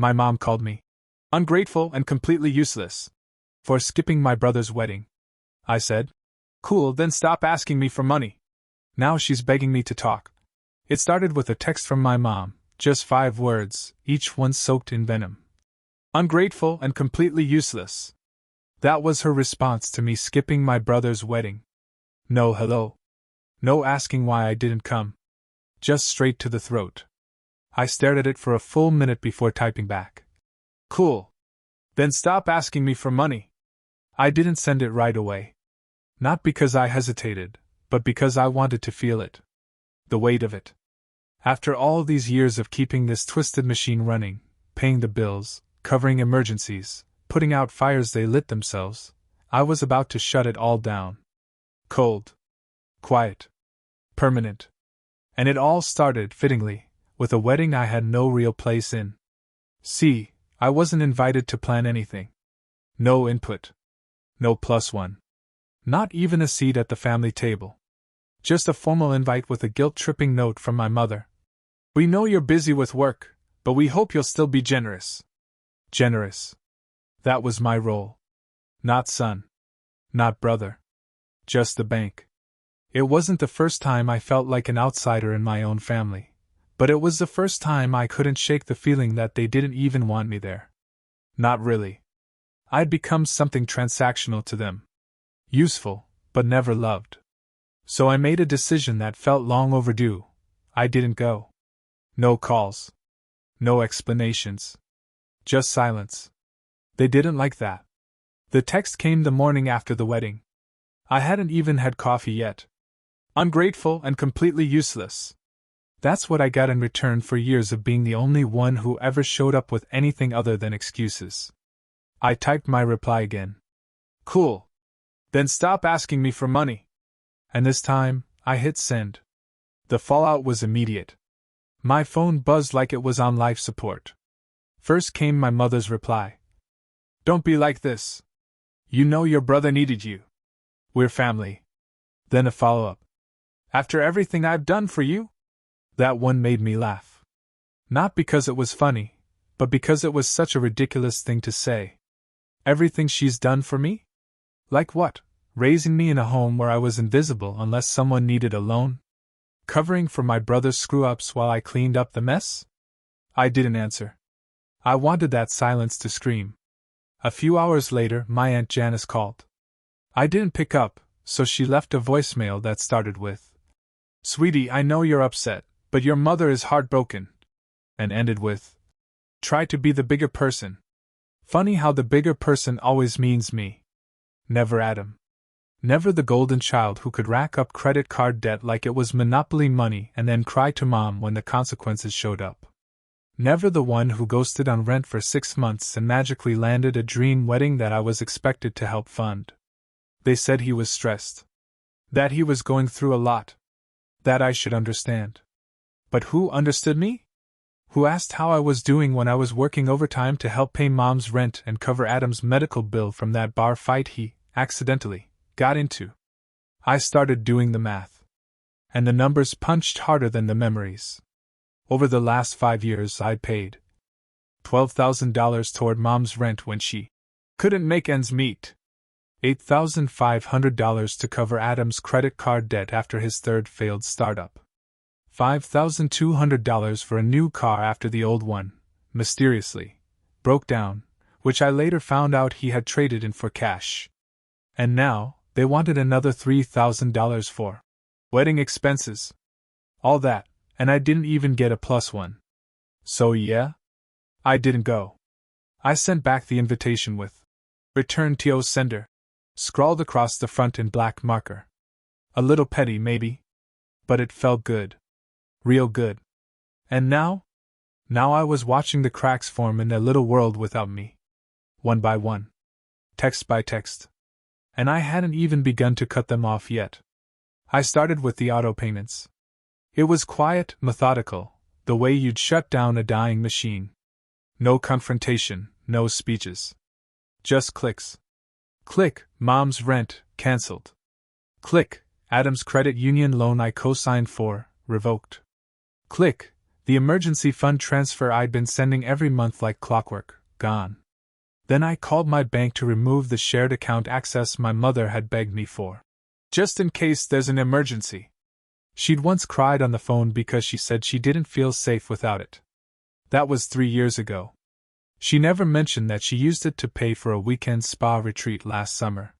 My mom called me ungrateful and completely useless for skipping my brother's wedding. I said, "Cool, then stop asking me for money." Now she's begging me to talk. It started with a text from my mom, just 5 words, each one soaked in venom. Ungrateful and completely useless. That was her response to me skipping my brother's wedding. No hello. No asking why I didn't come. Just straight to the throat. I stared at it for a full minute before typing back. Cool. Then stop asking me for money. I didn't send it right away. Not because I hesitated, but because I wanted to feel it. The weight of it. After all these years of keeping this twisted machine running, paying the bills, covering emergencies, putting out fires they lit themselves, I was about to shut it all down. Cold. Quiet. Permanent. And it all started, fittingly, with a wedding I had no real place in. See, I wasn't invited to plan anything. No input. No +1. Not even a seat at the family table. Just a formal invite with a guilt-tripping note from my mother. We know you're busy with work, but we hope you'll still be generous. Generous. That was my role. Not son. Not brother. Just the bank. It wasn't the first time I felt like an outsider in my own family, but it was the first time I couldn't shake the feeling that they didn't even want me there. Not really. I'd become something transactional to them. Useful, but never loved. So I made a decision that felt long overdue. I didn't go. No calls. No explanations. Just silence. They didn't like that. The text came the morning after the wedding. I hadn't even had coffee yet. Ungrateful and completely useless. That's what I got in return for years of being the only one who ever showed up with anything other than excuses. I typed my reply again. Cool. Then stop asking me for money. And this time, I hit send. The fallout was immediate. My phone buzzed like it was on life support. First came my mother's reply. Don't be like this. You know your brother needed you. We're family. Then a follow-up. After everything I've done for you? That one made me laugh. Not because it was funny, but because it was such a ridiculous thing to say. Everything she's done for me? Like what? Raising me in a home where I was invisible unless someone needed a loan? Covering for my brother's screw-ups while I cleaned up the mess? I didn't answer. I wanted that silence to scream. A few hours later, my Aunt Janice called. I didn't pick up, so she left a voicemail that started with, Sweetie, I know you're upset, but your mother is heartbroken, and ended with, Try to be the bigger person. Funny how the bigger person always means me. Never Adam. Never the golden child who could rack up credit card debt like it was Monopoly money and then cry to mom when the consequences showed up. Never the one who ghosted on rent for 6 months and magically landed a dream wedding that I was expected to help fund. They said he was stressed. That he was going through a lot. That I should understand. But who understood me? Who asked how I was doing when I was working overtime to help pay mom's rent and cover Adam's medical bill from that bar fight he, accidentally, got into? I started doing the math. And the numbers punched harder than the memories. Over the last 5 years, I'd paid $12,000 toward mom's rent when she couldn't make ends meet. $8,500 to cover Adam's credit card debt after his 3rd failed startup. $5,200 for a new car after the old one, mysteriously, broke down, which I later found out he had traded in for cash. And now, they wanted another $3,000 for wedding expenses. All that. And I didn't even get a +1. So yeah? I didn't go. I sent back the invitation with Return to sender scrawled across the front in black marker. A little petty, maybe. But it felt good. Real good. And now? Now I was watching the cracks form in their little world without me. One by one. Text by text. And I hadn't even begun to cut them off yet. I started with the auto payments. It was quiet, methodical, the way you'd shut down a dying machine. No confrontation, no speeches. Just clicks. Click, mom's rent, cancelled. Click, Adam's credit union loan I co-signed for, revoked. Click, The emergency fund transfer I'd been sending every month like clockwork, gone. Then I called my bank to remove the shared account access my mother had begged me for. Just in case there's an emergency. She'd once cried on the phone because she said she didn't feel safe without it. That was 3 years ago. She never mentioned that she used it to pay for a weekend spa retreat last summer.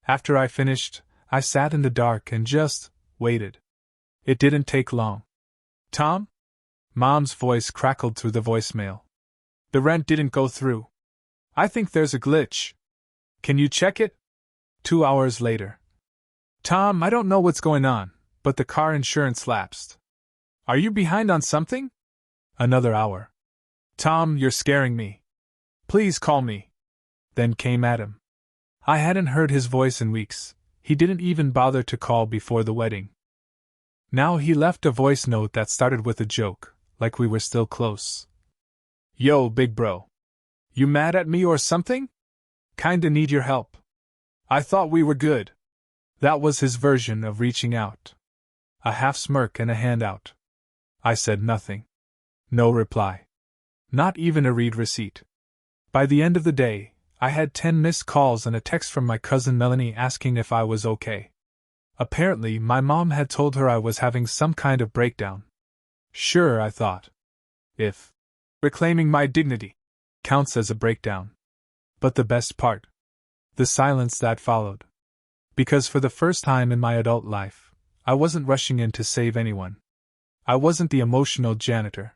After I finished, I sat in the dark and just waited. It didn't take long. Tom? Mom's voice crackled through the voicemail. The rent didn't go through. I think there's a glitch. Can you check it? 2 hours later. Tom, I don't know what's going on, but the car insurance lapsed. Are you behind on something? Another hour. Tom, you're scaring me. Please call me. Then came Adam. I hadn't heard his voice in weeks. He didn't even bother to call before the wedding. Now he left a voice note that started with a joke, like we were still close. Yo, big bro. You mad at me or something? Kinda need your help. I thought we were good. That was his version of reaching out. A half smirk and a hand out. I said nothing. No reply. Not even a read receipt. By the end of the day, I had 10 missed calls and a text from my cousin Melanie asking if I was okay. Apparently, my mom had told her I was having some kind of breakdown. Sure, I thought. If reclaiming my dignity counts as a breakdown. But the best part? The silence that followed. Because for the first time in my adult life, I wasn't rushing in to save anyone. I wasn't the emotional janitor.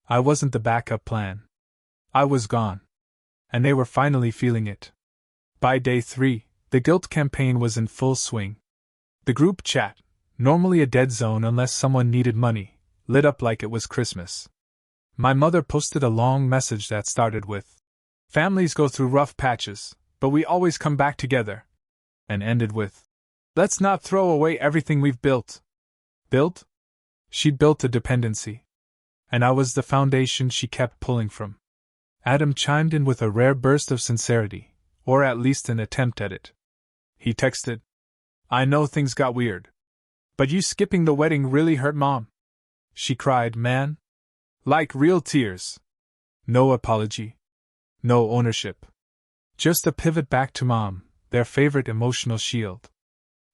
I wasn't the backup plan. I was gone. And they were finally feeling it. By day 3, the guilt campaign was in full swing. The group chat, normally a dead zone unless someone needed money, lit up like it was Christmas. My mother posted a long message that started with, "Families go through rough patches, but we always come back together," and ended with, "Let's not throw away everything we've built." Built? She'd built a dependency. And I was the foundation she kept pulling from. Adam chimed in with a rare burst of sincerity, or at least an attempt at it. He texted, "I know things got weird. But you skipping the wedding really hurt Mom." She cried, man. Like real tears. No apology. No ownership. Just a pivot back to Mom, their favorite emotional shield.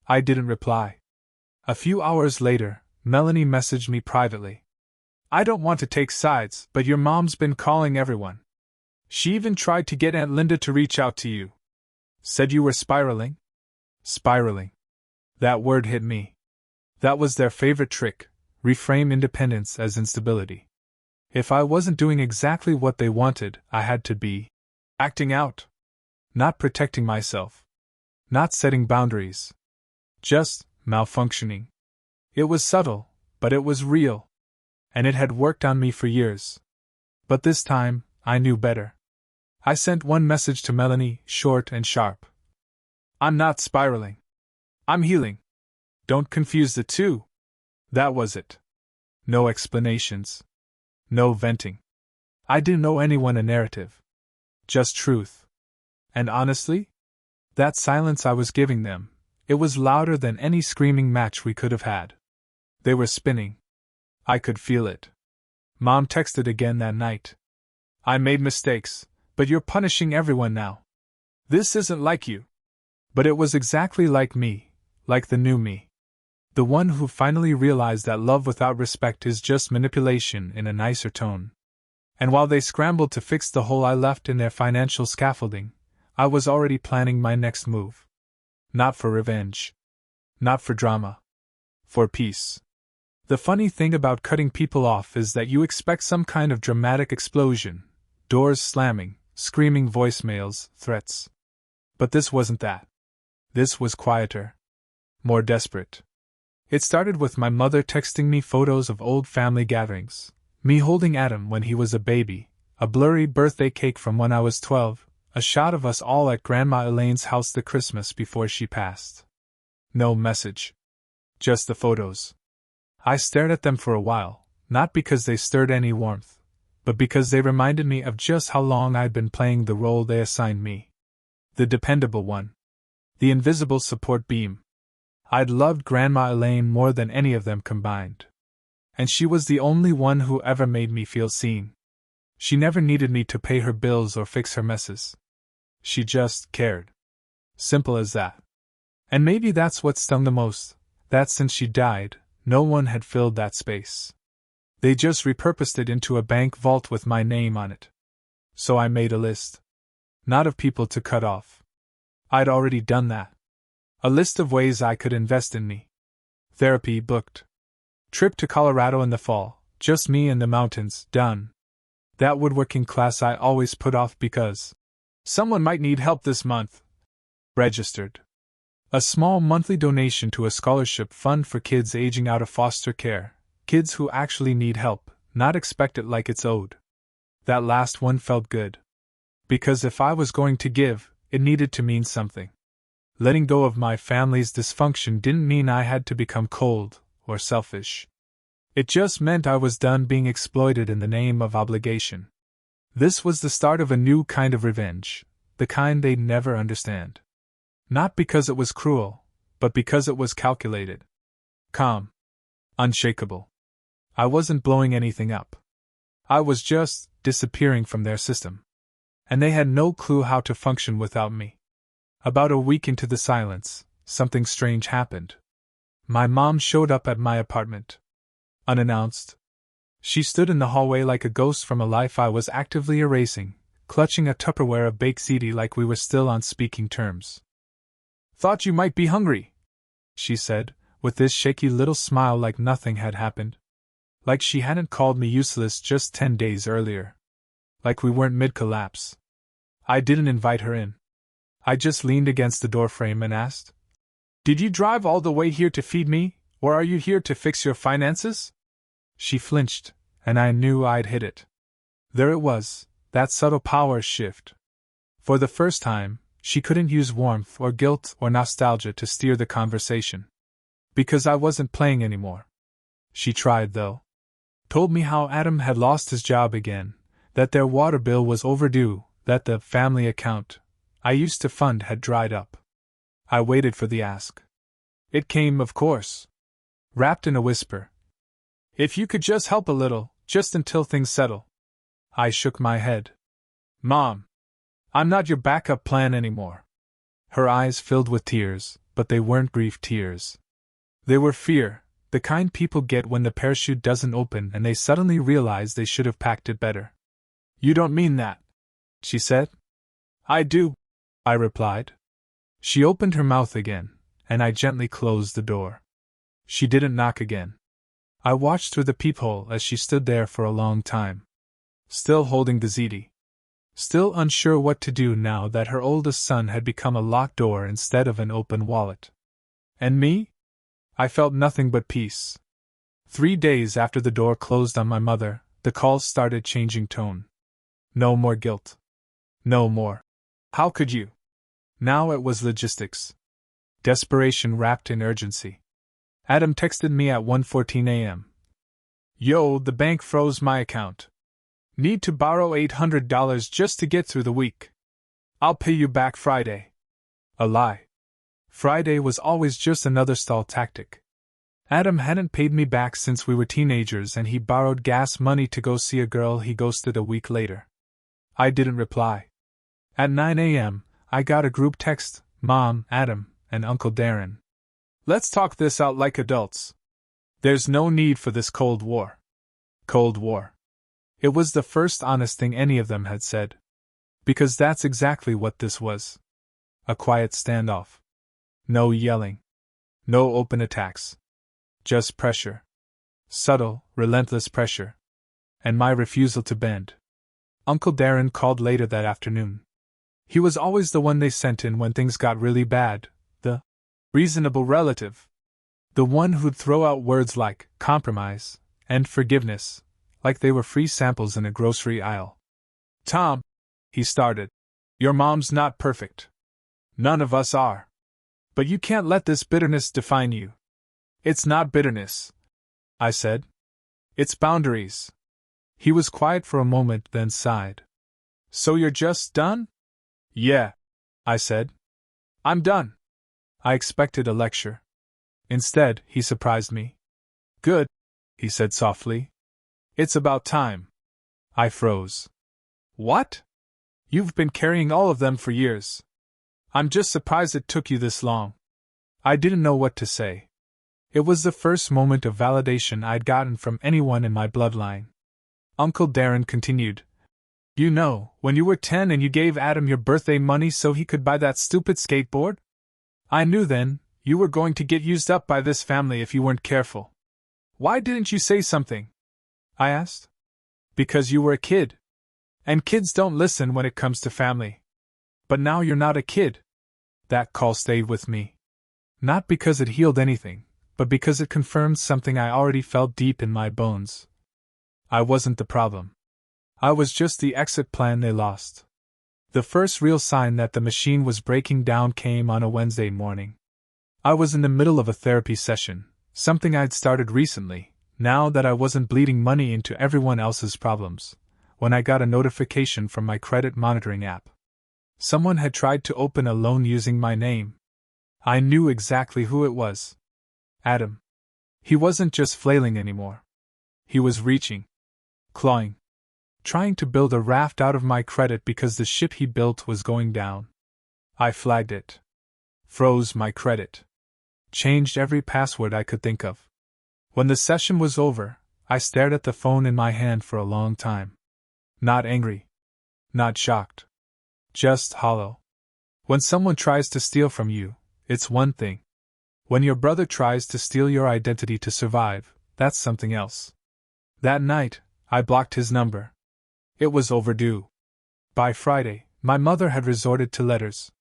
I didn't reply. A few hours later, Melanie messaged me privately. "I don't want to take sides, but your mom's been calling everyone. She even tried to get Aunt Linda to reach out to you. Said you were spiraling?" Spiraling. That word hit me. That was their favorite trick, reframe independence as instability. If I wasn't doing exactly what they wanted, I had to be acting out. Not protecting myself. Not setting boundaries. Just malfunctioning. It was subtle, but it was real. And it had worked on me for years. But this time, I knew better. I sent one message to Melanie, short and sharp. "I'm not spiraling. I'm healing. Don't confuse the two." That was it. No explanations. No venting. I didn't owe anyone a narrative. Just truth. And honestly? That silence I was giving them, it was louder than any screaming match we could have had. They were spinning. I could feel it. Mom texted again that night. "I made mistakes, but you're punishing everyone now. This isn't like you." But it was exactly like me, like the new me. The one who finally realized that love without respect is just manipulation in a nicer tone. And while they scrambled to fix the hole I left in their financial scaffolding, I was already planning my next move. Not for revenge. Not for drama. For peace. The funny thing about cutting people off is that you expect some kind of dramatic explosion, doors slamming, screaming voicemails, threats. But this wasn't that. This was quieter. More desperate. It started with my mother texting me photos of old family gatherings, me holding Adam when he was a baby, a blurry birthday cake from when I was 12, a shot of us all at Grandma Elaine's house the Christmas before she passed. No message. Just the photos. I stared at them for a while, not because they stirred any warmth, but because they reminded me of just how long I'd been playing the role they assigned me. The dependable one. The invisible support beam. I'd loved Grandma Elaine more than any of them combined. And she was the only one who ever made me feel seen. She never needed me to pay her bills or fix her messes. She just cared. Simple as that. And maybe that's what stung the most, that since she died, no one had filled that space. They just repurposed it into a bank vault with my name on it. So I made a list. Not of people to cut off. I'd already done that. A list of ways I could invest in me. Therapy booked. Trip to Colorado in the fall, just me and the mountains, done. That woodworking class I always put off because someone might need help this month. Registered. A small monthly donation to a scholarship fund for kids aging out of foster care, kids who actually need help, not expect it like it's owed. That last one felt good. Because if I was going to give, it needed to mean something. Letting go of my family's dysfunction didn't mean I had to become cold or selfish. It just meant I was done being exploited in the name of obligation. This was the start of a new kind of revenge, the kind they'd never understand. Not because it was cruel, but because it was calculated. Calm. Unshakable. I wasn't blowing anything up. I was just disappearing from their system. And they had no clue how to function without me. About a week into the silence, something strange happened. My mom showed up at my apartment. Unannounced. She stood in the hallway like a ghost from a life I was actively erasing, clutching a Tupperware of baked ziti like we were still on speaking terms. "Thought you might be hungry," she said, with this shaky little smile like nothing had happened. Like she hadn't called me useless just 10 days earlier. Like we weren't mid-collapse. I didn't invite her in. I just leaned against the doorframe and asked, "Did you drive all the way here to feed me, or are you here to fix your finances?" She flinched, and I knew I'd hit it. There it was, that subtle power shift. For the first time, she couldn't use warmth or guilt or nostalgia to steer the conversation. Because I wasn't playing anymore. She tried, though. Told me how Adam had lost his job again, that their water bill was overdue, that the family account I used to fund had dried up. I waited for the ask. It came, of course. Wrapped in a whisper. "If you could just help a little, just until things settle." I shook my head. "Mom, I'm not your backup plan anymore." Her eyes filled with tears, but they weren't grief tears. They were fear, the kind people get when the parachute doesn't open and they suddenly realize they should have packed it better. "You don't mean that," she said. "I do," I replied. She opened her mouth again, and I gently closed the door. She didn't knock again. I watched through the peephole as she stood there for a long time. Still holding the ziti. Still unsure what to do now that her oldest son had become a locked door instead of an open wallet. And me? I felt nothing but peace. 3 days after the door closed on my mother, the calls started changing tone. No more guilt. No more. "How could you?" Now it was logistics. Desperation wrapped in urgency. Adam texted me at 1:14 a.m. "Yo, the bank froze my account. Need to borrow $800 just to get through the week. I'll pay you back Friday." A lie. Friday was always just another stall tactic. Adam hadn't paid me back since we were teenagers and he borrowed gas money to go see a girl he ghosted a week later. I didn't reply. At 9 a.m., I got a group text, Mom, Adam, and Uncle Darren. "Let's talk this out like adults. There's no need for this Cold War." Cold War. It was the first honest thing any of them had said. Because that's exactly what this was. A quiet standoff. No yelling. No open attacks. Just pressure. Subtle, relentless pressure. And my refusal to bend. Uncle Darren called later that afternoon. He was always the one they sent in when things got really bad, the reasonable relative. The one who'd throw out words like compromise and forgiveness, like they were free samples in a grocery aisle. "Tom," he started, "your mom's not perfect. None of us are. But you can't let this bitterness define you." "It's not bitterness," I said. "It's boundaries." He was quiet for a moment, then sighed. "So you're just done?" "Yeah," I said. "I'm done." I expected a lecture. Instead, he surprised me. "Good. he said softly. It's about time. I froze. What? You've been carrying all of them for years. I'm just surprised it took you this long. I didn't know what to say. It was the first moment of validation I'd gotten from anyone in my bloodline. Uncle Darren continued. You know, when you were 10 and you gave Adam your birthday money so he could buy that stupid skateboard? I knew then, you were going to get used up by this family if you weren't careful. Why didn't you say something? I asked. Because you were a kid. And kids don't listen when it comes to family. But now you're not a kid. That call stayed with me. Not because it healed anything, but because it confirmed something I already felt deep in my bones. I wasn't the problem. I was just the exit plan they lost. The first real sign that the machine was breaking down came on a Wednesday morning. I was in the middle of a therapy session, something I'd started recently, now that I wasn't bleeding money into everyone else's problems, when I got a notification from my credit monitoring app. Someone had tried to open a loan using my name. I knew exactly who it was. Adam. He wasn't just flailing anymore. He was reaching, clawing, trying to build a raft out of my credit because the ship he built was going down. I flagged it. Froze my credit. Changed every password I could think of. When the session was over, I stared at the phone in my hand for a long time. Not angry. Not shocked. Just hollow. When someone tries to steal from you, it's one thing. When your brother tries to steal your identity to survive, that's something else. That night, I blocked his number. It was overdue. By Friday, my mother had resorted to letters.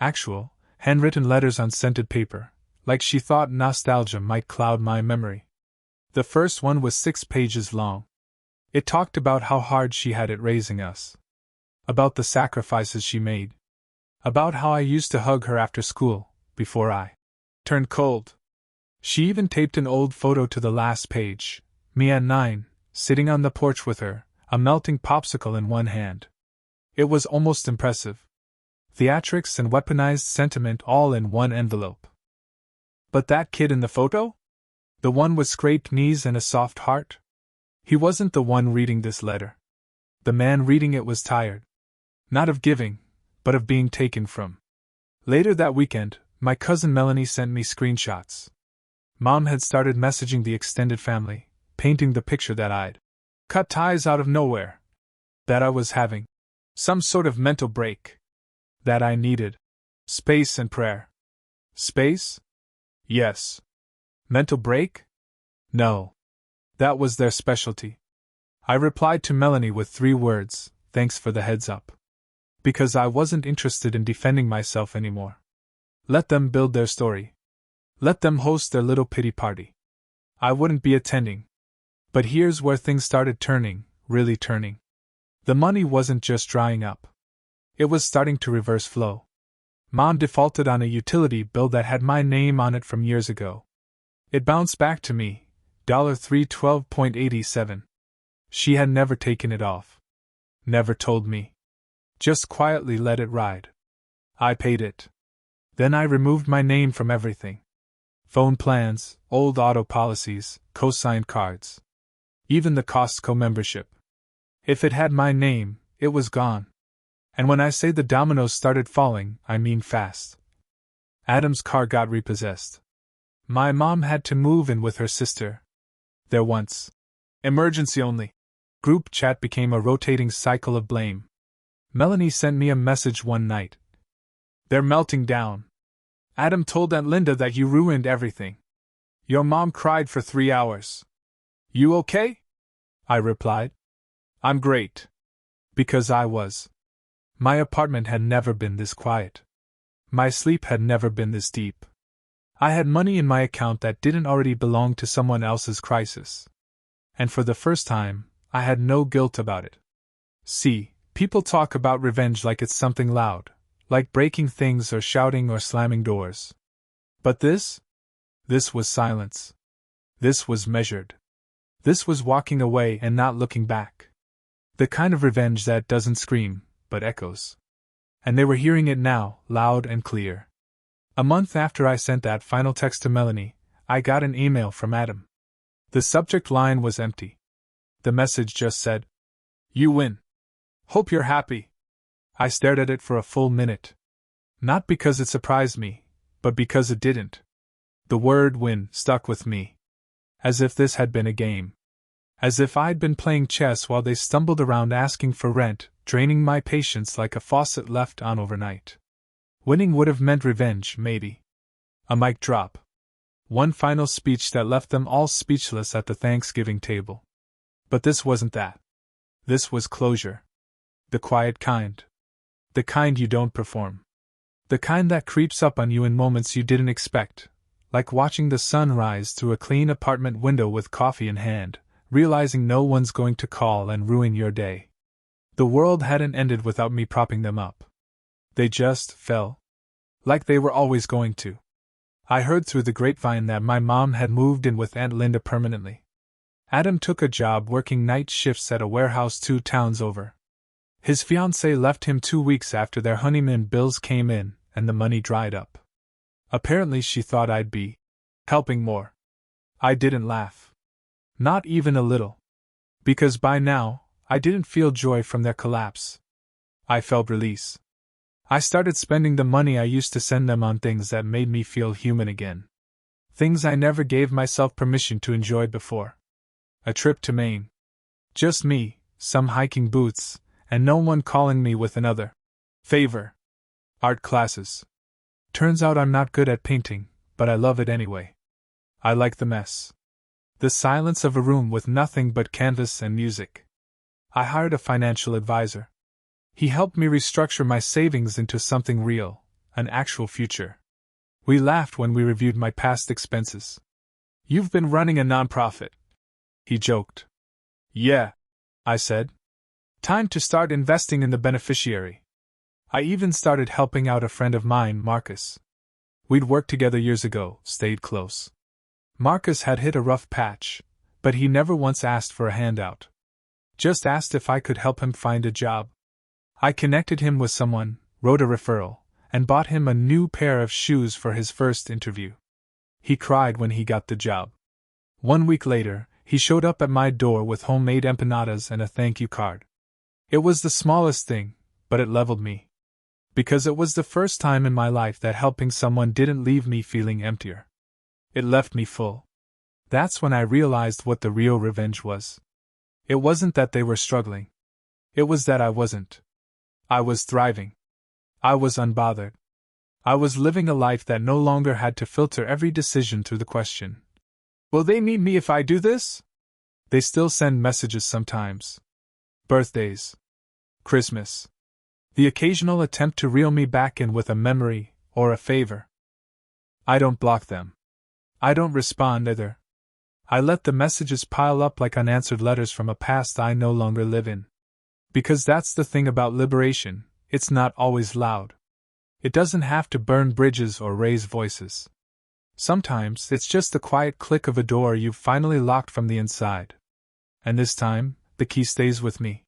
Actual, handwritten letters on scented paper, like she thought nostalgia might cloud my memory. The first one was 6 pages long. It talked about how hard she had it raising us. About the sacrifices she made. About how I used to hug her after school, before I turned cold. She even taped an old photo to the last page, me at 9, sitting on the porch with her, a melting popsicle in one hand. It was almost impressive. Theatrics and weaponized sentiment all in one envelope. But that kid in the photo? The one with scraped knees and a soft heart? He wasn't the one reading this letter. The man reading it was tired. Not of giving, but of being taken from. Later that weekend, my cousin Melanie sent me screenshots. Mom had started messaging the extended family, painting the picture that I'd cut ties out of nowhere. That I was having some sort of mental break. That I needed space and prayer. Space? Yes. Mental break? No. That was their specialty. I replied to Melanie with 3 words, thanks for the heads up. Because I wasn't interested in defending myself anymore. Let them build their story. Let them host their little pity party. I wouldn't be attending. But here's where things started turning, really turning. The money wasn't just drying up. It was starting to reverse flow. Mom defaulted on a utility bill that had my name on it from years ago. It bounced back to me, $312.87. She had never taken it off. Never told me. Just quietly let it ride. I paid it. Then I removed my name from everything. Phone plans, old auto policies, co-signed cards. Even the Costco membership. If it had my name, it was gone. And when I say the dominoes started falling, I mean fast. Adam's car got repossessed. My mom had to move in with her sister. Their once emergency only group chat became a rotating cycle of blame. Melanie sent me a message one night. They're melting down. Adam told Aunt Linda that you ruined everything. Your mom cried for 3 hours. You okay? I replied. I'm great. Because I was. My apartment had never been this quiet. My sleep had never been this deep. I had money in my account that didn't already belong to someone else's crisis. And for the first time, I had no guilt about it. See, people talk about revenge like it's something loud, like breaking things or shouting or slamming doors. But this was silence. This was measured. This was walking away and not looking back. The kind of revenge that doesn't scream, but echoes. And they were hearing it now, loud and clear. A month after I sent that final text to Melanie, I got an email from Adam. The subject line was empty. The message just said, "You win. Hope you're happy." I stared at it for a full minute. Not because it surprised me, but because it didn't. The word win stuck with me. As if this had been a game. As if I'd been playing chess while they stumbled around asking for rent, draining my patience like a faucet left on overnight. Winning would have meant revenge, maybe. A mic drop. One final speech that left them all speechless at the Thanksgiving table. But this wasn't that. This was closure. The quiet kind. The kind you don't perform. The kind that creeps up on you in moments you didn't expect, like watching the sun rise through a clean apartment window with coffee in hand, realizing no one's going to call and ruin your day. The world hadn't ended without me propping them up. They just fell. Like they were always going to. I heard through the grapevine that my mom had moved in with Aunt Linda permanently. Adam took a job working night shifts at a warehouse 2 towns over. His fiancée left him 2 weeks after their honeymoon bills came in, and the money dried up. Apparently she thought I'd be helping more. I didn't laugh. Not even a little. Because by now, I didn't feel joy from their collapse. I felt release. I started spending the money I used to send them on things that made me feel human again. Things I never gave myself permission to enjoy before. A trip to Maine. Just me, some hiking boots, and no one calling me with another favor. Art classes. Turns out I'm not good at painting, but I love it anyway. I like the mess. The silence of a room with nothing but canvas and music. I hired a financial advisor. He helped me restructure my savings into something real, an actual future. We laughed when we reviewed my past expenses. "You've been running a nonprofit," he joked. "Yeah," I said. "Time to start investing in the beneficiary." I even started helping out a friend of mine, Marcus. We'd worked together years ago, stayed close. Marcus had hit a rough patch, but he never once asked for a handout. Just asked if I could help him find a job. I connected him with someone, wrote a referral, and bought him a new pair of shoes for his first interview. He cried when he got the job. 1 week later, he showed up at my door with homemade empanadas and a thank you card. It was the smallest thing, but it leveled me. Because it was the first time in my life that helping someone didn't leave me feeling emptier. It left me full. That's when I realized what the real revenge was. It wasn't that they were struggling. It was that I wasn't. I was thriving. I was unbothered. I was living a life that no longer had to filter every decision through the question, "Will they need me if I do this?" They still send messages sometimes. Birthdays. Christmas. The occasional attempt to reel me back in with a memory or a favor. I don't block them. I don't respond either. I let the messages pile up like unanswered letters from a past I no longer live in. Because that's the thing about liberation, it's not always loud. It doesn't have to burn bridges or raise voices. Sometimes it's just the quiet click of a door you've finally locked from the inside. And this time, the key stays with me.